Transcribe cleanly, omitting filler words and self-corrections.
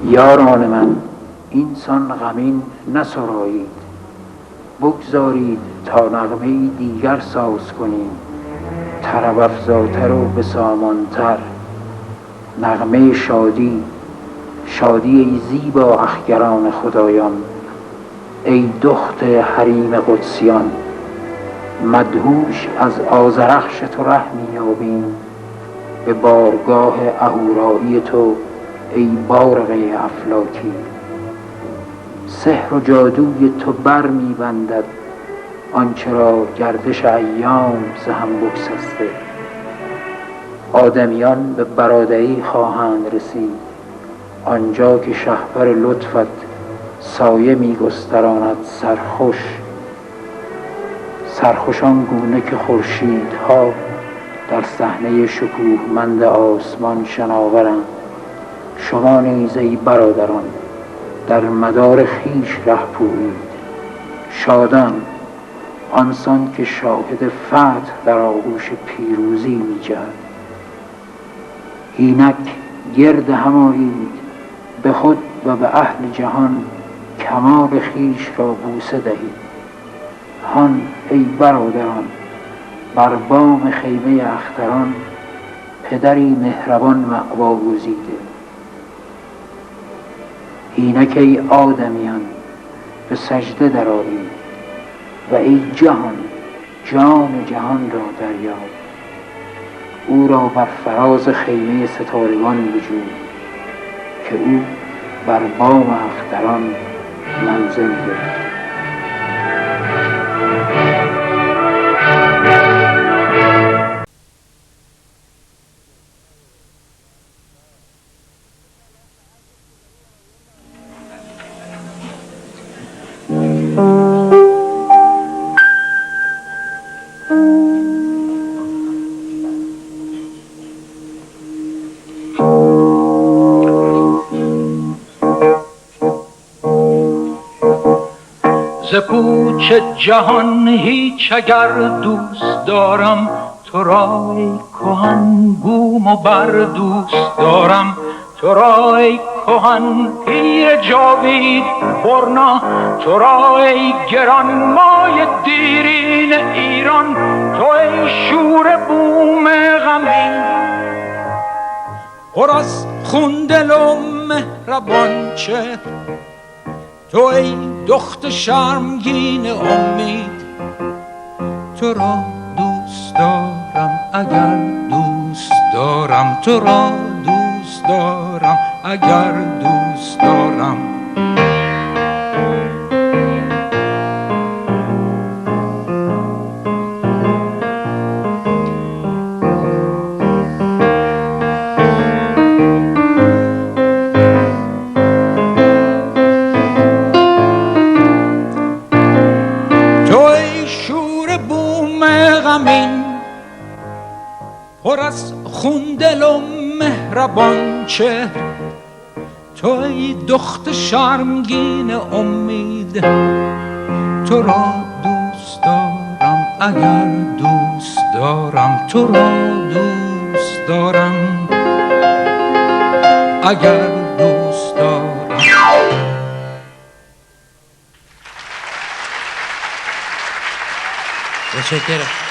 یاران من اینسان غمین نسرایید، بگذارید تا نغمه دیگر ساز کنیم، طرب افزاتر و بسامانتر. نغمه شادی، شادی ای زیبا اخگران خدایان، ای دخت حریم قدسیان. مدهوش از آذرخش تو ره می یابیم، به بارگاه اهورایی تو ای بارقه افلاکی. سحر و جادوی تو بر می بندد آنچه را گردش ایام ز هم بگسسته. آدمیان به برادری خواهند رسید آنجا که شهپر لطفت سایه می گستراند سرخوش. سرخوشان گونه که خورشیدها در صحنه شکوهمند آسمان شناورند، شما نیز ای برادران در مدار خویش ره پویید. شادان آنسان که شاهد فتح در آغوش پیروزی می جهد. اینک گرد هم آیید، به خود و به اهل جهان کمال خویش را بوسه دهید. هان ای برادران بر بام خیمه اختران، پدری مهربان مأوا گزیده. اینک ای آدمیان به سجده درآیید و ای جهان جان جهان را دریاب. او را بر فراز خیمه ستارگان بجوی که او بر بام اختران منزل گرفت. ز پوچ جهان هیچ اگر دوست دارم، تو را ای کهن بوم و بر دوست دارم. تو را ای کهن پیر جاوید برنا، تو را ای گرانمایه دیرین ایران. تو ای شور بوم غمین پر از خون دل و مهربان چهر. تو ای دخت شرمگین امید، تو را دوست دارم اگر دوست دارم. تو را دوست دارم اگر دوست دارم. پر از خون دل و مهربان چهر، تو ای دخت شرمگین امید، تو را دوست دارم اگر دوست دارم. تو را دوست دارم اگر دوست دارم. متشکرم.